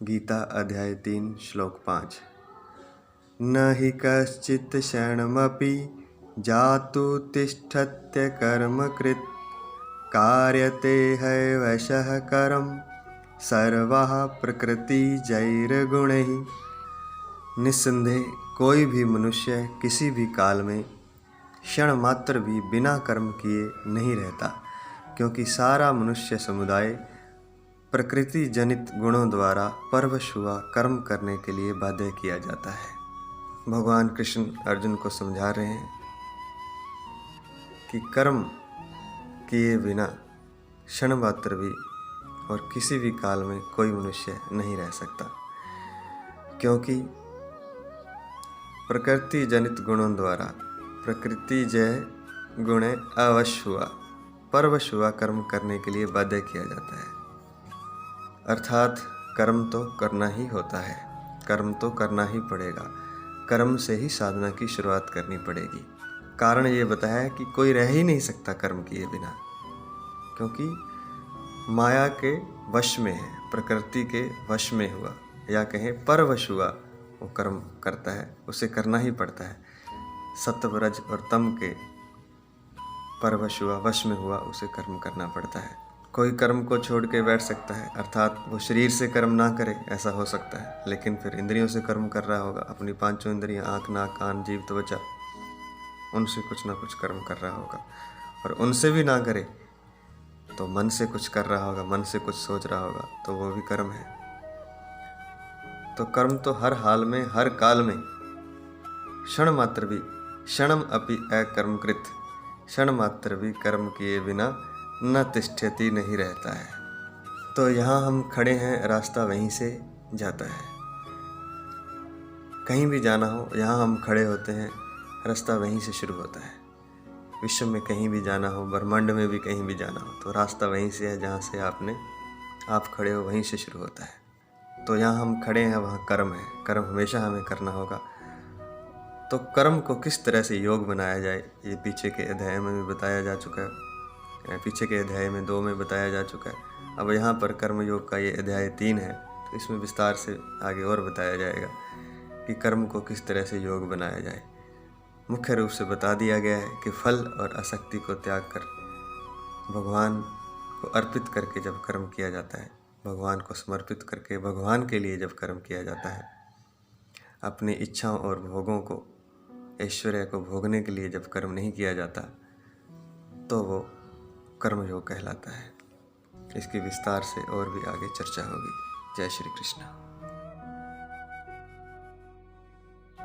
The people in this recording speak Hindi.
गीता अध्याय 3 श्लोक 5। न हि कश्चित् क्षणमपि जातु तिष्ठत्य कर्मकृत् कार्यते हैवशः करम सर्वः प्रकृतिजैर्गुणैः। निस्संदेह कोई भी मनुष्य किसी भी काल में क्षण मात्र भी बिना कर्म किए नहीं रहता, क्योंकि सारा मनुष्य समुदाय प्रकृति जनित गुणों द्वारा परवश हुआ कर्म करने के लिए बाध्य किया जाता है। भगवान कृष्ण अर्जुन को समझा रहे हैं कि कर्म किए बिना क्षण मात्र भी और किसी भी काल में कोई मनुष्य नहीं रह सकता, क्योंकि प्रकृति जनित गुणों द्वारा प्रकृति जय गुणे अवश हुआ परवश हुआ कर्म करने के लिए बाध्य किया जाता है। अर्थात कर्म तो करना ही होता है, कर्म तो करना ही पड़ेगा, कर्म से ही साधना की शुरुआत करनी पड़ेगी। कारण ये बताया है कि कोई रह ही नहीं सकता कर्म किए बिना, क्योंकि माया के वश में है, प्रकृति के वश में हुआ या कहें परवश हुआ वो कर्म करता है, उसे करना ही पड़ता है। सत्व रज और तम के परवश हुआ वश में हुआ उसे कर्म करना पड़ता है। कोई कर्म को छोड़ के बैठ सकता है, अर्थात वो शरीर से कर्म ना करे, ऐसा हो सकता है, लेकिन फिर इंद्रियों से कर्म कर रहा होगा। अपनी पांचों इंद्रियां आँख नाक कान जीभ त्वचा, उनसे कुछ ना कुछ कर्म कर रहा होगा। और उनसे भी ना करे तो मन से कुछ कर रहा होगा, मन से कुछ सोच रहा होगा, तो वो भी कर्म है। तो कर्म तो हर हाल में हर काल में क्षण मात्र भी क्षणम अपि अकर्मकृत, क्षण मात्र भी कर्म किए बिना न तिष्ठति नहीं रहता है। तो यहाँ हम खड़े हैं, रास्ता वहीं से जाता है। कहीं भी जाना हो यहाँ हम खड़े होते हैं, रास्ता वहीं से शुरू होता है। विश्व में कहीं भी जाना हो, ब्रह्मांड में भी कहीं भी जाना हो, तो रास्ता वहीं से है, जहाँ से आप खड़े हो वहीं से शुरू होता है। तो यहाँ हम खड़े हैं, वहाँ कर्म है, कर्म हमेशा हमें करना होगा। तो कर्म को किस तरह से योग बनाया जाए, ये पीछे के अध्याय में भी बताया जा चुका है, पीछे के अध्याय में 2 में बताया जा चुका है। अब यहाँ पर कर्म योग का ये अध्याय 3 है, तो इसमें विस्तार से आगे और बताया जाएगा कि कर्म को किस तरह से योग बनाया जाए। मुख्य रूप से बता दिया गया है कि फल और आसक्ति को त्याग कर भगवान को अर्पित करके जब कर्म किया जाता है, भगवान को समर्पित करके भगवान के लिए जब कर्म किया जाता है, अपनी इच्छाओं और भोगों को, ऐश्वर्य को भोगने के लिए जब कर्म नहीं किया जाता, तो वो कर्मयोग कहलाता है। इसकी विस्तार से और भी आगे चर्चा होगी। जय श्री कृष्ण।